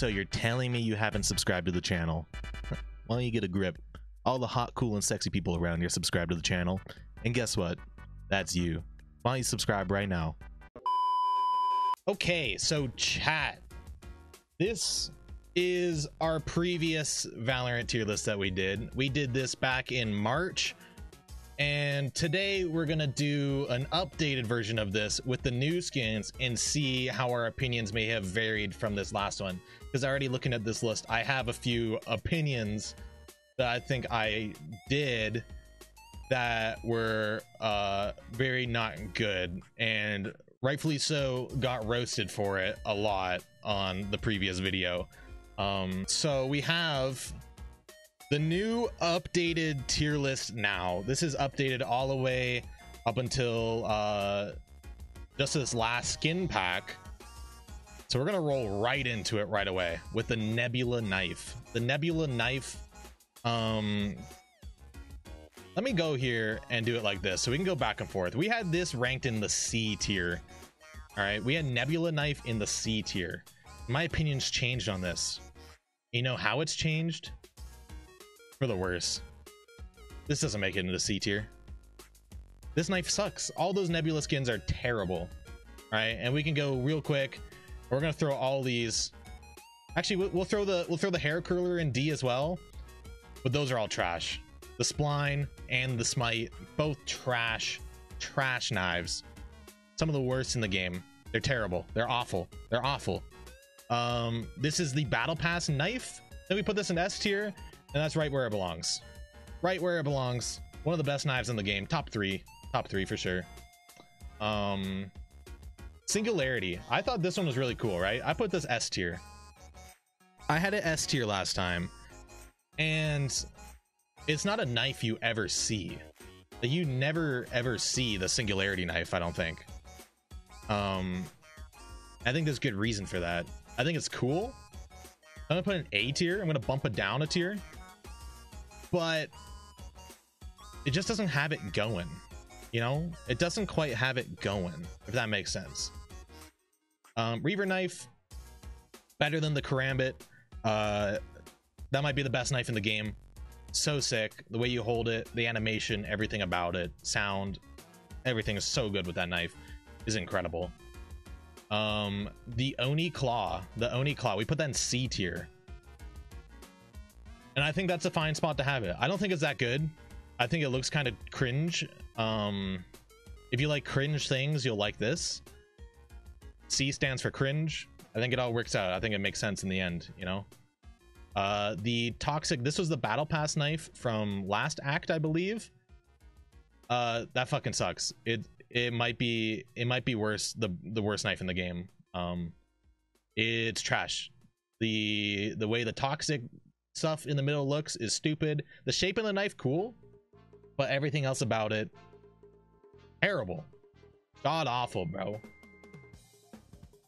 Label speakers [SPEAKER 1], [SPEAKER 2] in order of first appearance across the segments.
[SPEAKER 1] So you're telling me you haven't subscribed to the channel? Why don't you get a grip? All the hot, cool, and sexy people around here subscribe to the channel. And guess what? That's you. Why don't you subscribe right now? Okay, so chat. This is our previous Valorant tier list that we did. We did this back in March. And today we're gonna do an updated version of this with the new skins and see how our opinions may have varied from this last one. Because already looking at this list, I have a few opinions that I think I did that were very not good, and rightfully so got roasted for it a lot on the previous video. So we have the new updated tier list now. This is updated all the way up until just this last skin pack. So we're gonna roll right into it right away with the Nebula knife. The Nebula knife, let me go here and do it like this so we can go back and forth. We had this ranked in the C tier. All right, we had Nebula knife in the C tier. My opinion's changed on this. You know how it's changed? For the worse. This doesn't make it into the C tier. This knife sucks. All those Nebula skins are terrible. All right, and we can go real quick. We're gonna throw all these. Actually, we'll throw the hair curler in D as well. But those are all trash. The spline and the smite, both trash knives. Some of the worst in the game. They're terrible. They're awful. They're awful. This is the battle pass knife. Then we put this in S tier, and that's right where it belongs. Right where it belongs. One of the best knives in the game. Top three for sure. Singularity. I thought this one was really cool, right? I put this S tier. I had it S tier last time, and it's not a knife you ever see. You never ever see the Singularity knife, I don't think. I think there's good reason for that. I think it's cool. I'm gonna put an A tier. I'm gonna bump it down a tier, but it just doesn't have it going. You know, it doesn't quite have it going, if that makes sense. Reaver knife, better than the Karambit. That might be the best knife in the game. So sick. The way you hold it, the animation, everything about it, sound, everything is so good with that knife. Is incredible. The Oni claw, we put that in C tier, and I think that's a fine spot to have it. I don't think it's that good. I think it looks kind of cringe. If you like cringe things, you'll like this. C stands for cringe. I think it all works out. I think it makes sense in the end, you know. The toxic, this was the battle pass knife from last act, I believe. That fucking sucks. It might be worse, the worst knife in the game. It's trash. The way the toxic stuff in the middle looks is stupid. The shape of the knife cool, but everything else about it terrible. God awful, bro.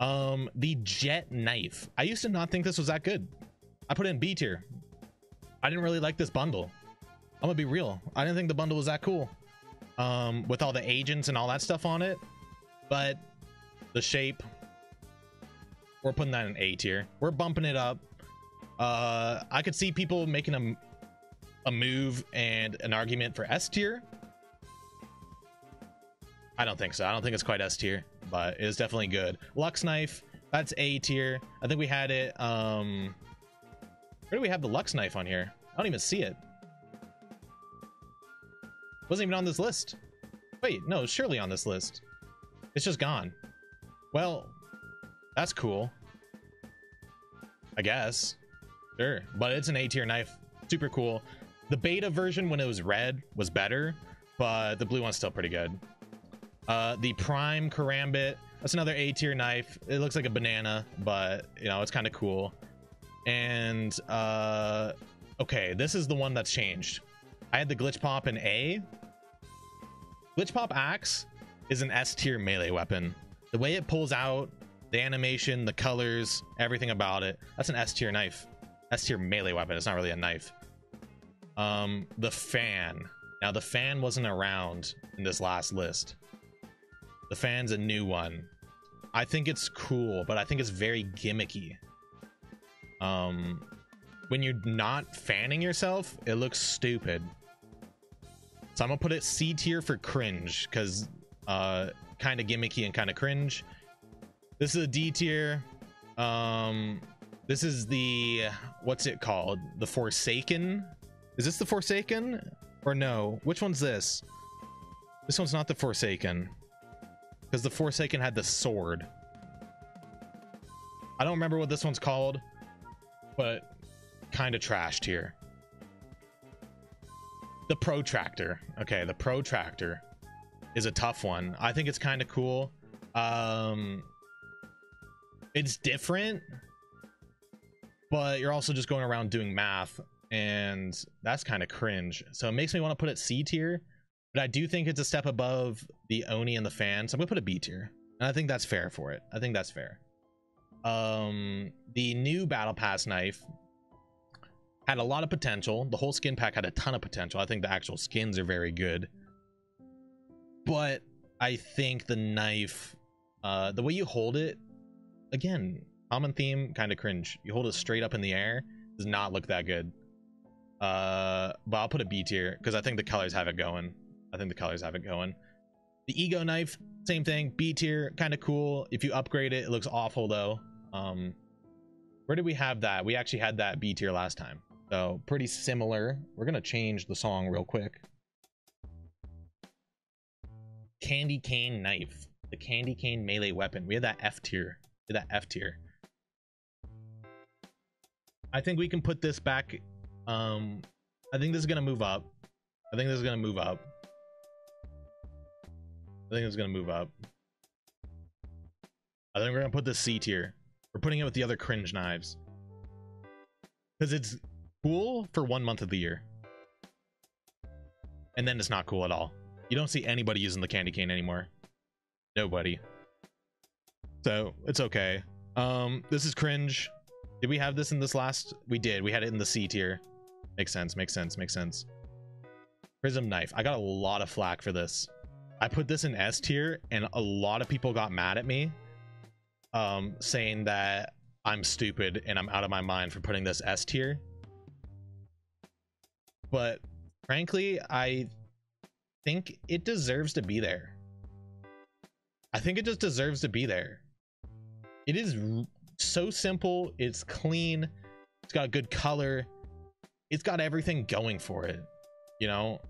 [SPEAKER 1] The jet knife. I used to not think this was that good. I put it in B tier. I didn't really like this bundle. I'm gonna be real. I didn't think the bundle was that cool. With all the agents and all that stuff on it, but the shape, we're putting that in A tier. We're bumping it up. I could see people making a move and an argument for S tier. I don't think so. I don't think it's quite S tier, but it is definitely good. Lux knife, that's A tier. I think we had it. Where do we have the Lux knife on here? I don't even see it. Wasn't even on this list. Wait, no, it's surely on this list. It's just gone. Well, that's cool, I guess. Sure, but it's an A tier knife. Super cool. The beta version when it was red was better, but the blue one's still pretty good. The Prime Karambit, that's another A tier knife. It looks like a banana, but you know, it's kind of cool. And okay, this is the one that's changed. I had the Glitch Pop in A. Glitch Pop Axe is an S tier melee weapon. The way it pulls out, the animation, the colors, everything about it, that's an S tier knife. S tier melee weapon. It's not really a knife. The fan. Now the fan wasn't around in this last list. The fan's a new one. I think it's cool, but I think it's very gimmicky. When you're not fanning yourself, it looks stupid. So I'm gonna put it C tier for cringe, because kind of gimmicky and kind of cringe. This is a D tier. This is the, what's it called? The Forsaken? Is this the Forsaken? Or no? Which one's this? This one's not the Forsaken, because the Forsaken had the sword. I don't remember what this one's called, but kind of trashed here. The Protractor. Okay, the Protractor is a tough one. I think it's kind of cool. It's different, but you're also just going around doing math, and that's kind of cringe. So it makes me want to put it C tier, but I do think it's a step above the Oni and the Fan, so I'm gonna put a B tier, and I think that's fair for it. I think that's fair. The new Battle Pass knife had a lot of potential. The whole skin pack had a ton of potential. I think the actual skins are very good, but I think the knife, the way you hold it, again, common theme, kind of cringe. You hold it straight up in the air, does not look that good. But I'll put a B tier because I think the colors have it going. The Ego knife, same thing, B tier, kind of cool. If you upgrade it, it looks awful though. Where did we have that? We actually had that B tier last time, so pretty similar. We're gonna change the song real quick. Candy cane knife, the candy cane melee weapon. We had that F tier. I think we can put this back. I think this is gonna move up. I think we're gonna put this C tier. We're putting it with the other cringe knives because it's cool for 1 month of the year, and then it's not cool at all. You don't see anybody using the candy cane anymore. Nobody. So it's okay. This is cringe. Did we have this in this last? We did. We had it in the C tier. Makes sense. Prism knife. I got a lot of flack for this. I put this in S tier, and a lot of people got mad at me, saying that I'm stupid and I'm out of my mind for putting this S tier. But frankly, I think it deserves to be there. I think it just deserves to be there. It is so simple. It's clean. It's got a good color. It's got everything going for it. You know,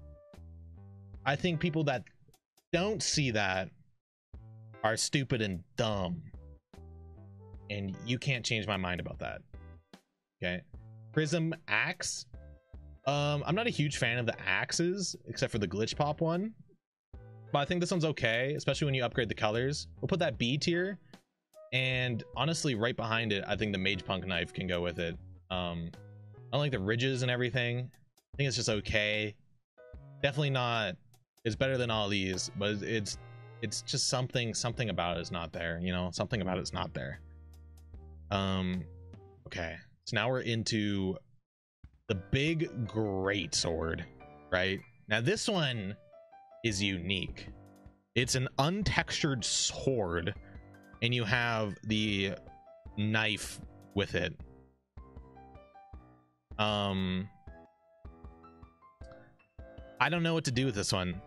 [SPEAKER 1] I think people that don't see that are stupid and dumb, and you can't change my mind about that. Okay. Prism axe. I'm not a huge fan of the axes except for the glitch pop one, but I think this one's okay, especially when you upgrade the colors. We'll put that B tier, and honestly right behind it I think the mage punk knife can go with it. I don't like the ridges and everything. I think it's just okay. Definitely not, it's better than all these, but it's just something about it is not there, you know, something about it's not there. Okay, so now we're into the big great sword. Right now this one is unique. It's an untextured sword, and you have the knife with it. I don't know what to do with this one.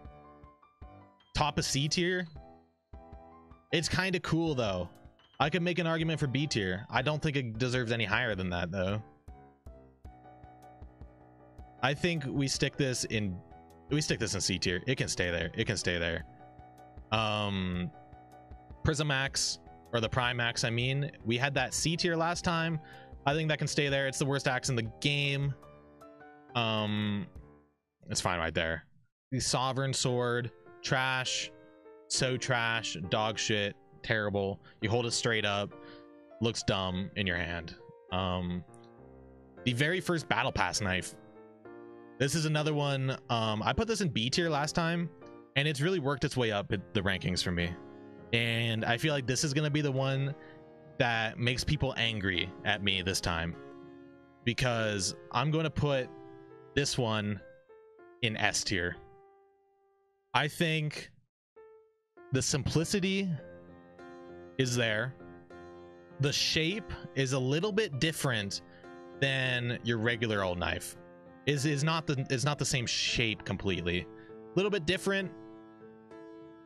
[SPEAKER 1] Top of C tier. It's kind of cool though. I could make an argument for B tier. I don't think it deserves any higher than that though. I think we stick this in C tier. It can stay there. Prism axe, or the Prime axe, I mean, we had that C tier last time. I think that can stay there. It's the worst axe in the game. It's fine right there. The Sovereign sword, trash, so trash, dog shit, terrible. You hold it straight up, looks dumb in your hand. The very first Battle Pass knife. This is another one. I put this in B tier last time, and it's really worked its way up the rankings for me. And I feel like this is going to be the one that makes people angry at me this time, because I'm going to put this one in S tier. I think the simplicity is there. The shape is a little bit different than your regular old knife. Is not the same shape completely. A little bit different.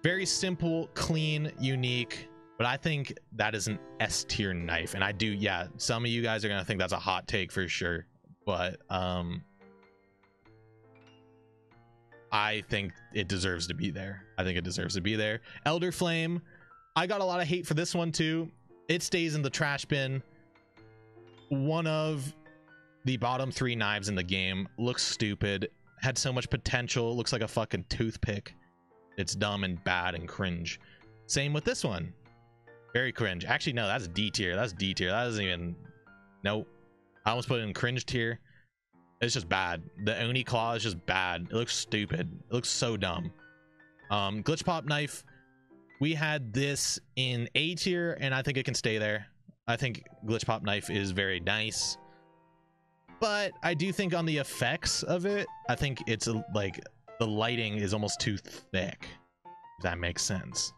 [SPEAKER 1] Very simple, clean, unique. But I think that is an S tier knife, and I do. Yeah, some of you guys are gonna think that's a hot take for sure, but I think it deserves to be there. I think it deserves to be there. Elder Flame, I got a lot of hate for this one too. It stays in the trash bin. One of the bottom 3 knives in the game. Looks stupid. Had so much potential. Looks like a fucking toothpick. It's dumb and bad and cringe. Same with this one. Very cringe. Actually, no, that's D tier. That's D tier. That doesn't even... Nope. I almost put it in cringe tier. It's just bad. The Oni claw is just bad. It looks stupid. It looks so dumb. Glitch pop knife. We had this in A tier, and I think it can stay there. I think glitch pop knife is very nice, but I do think on the effects of it, I think it's like the lighting is almost too thick. If that makes sense.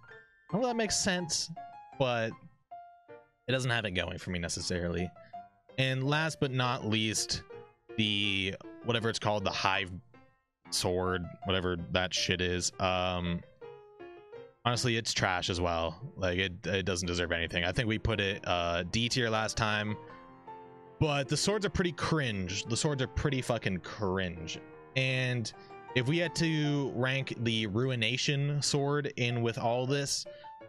[SPEAKER 1] Well, that makes sense, but it doesn't have it going for me necessarily. And last but not least, the whatever it's called, the hive sword, whatever that shit is. Honestly, it's trash as well. Like it doesn't deserve anything. I think we put it D tier last time, but the swords are pretty cringe. The swords are pretty fucking cringe. And if we had to rank the Ruination sword in with all this,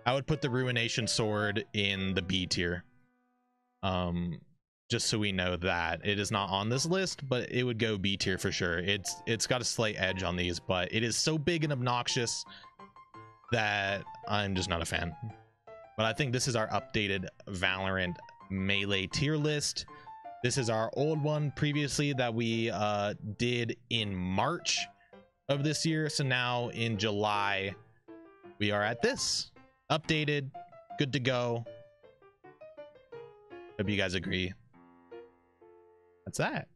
[SPEAKER 1] I would put the Ruination sword in the B tier. Just so we know that it is not on this list, but it would go B tier for sure. It's got a slight edge on these, but it is so big and obnoxious that I'm just not a fan. But I think this is our updated Valorant melee tier list. This is our old one previously that we did in March of this year. So now in July, we are at this updated, good to go. Hope you guys agree. That's that.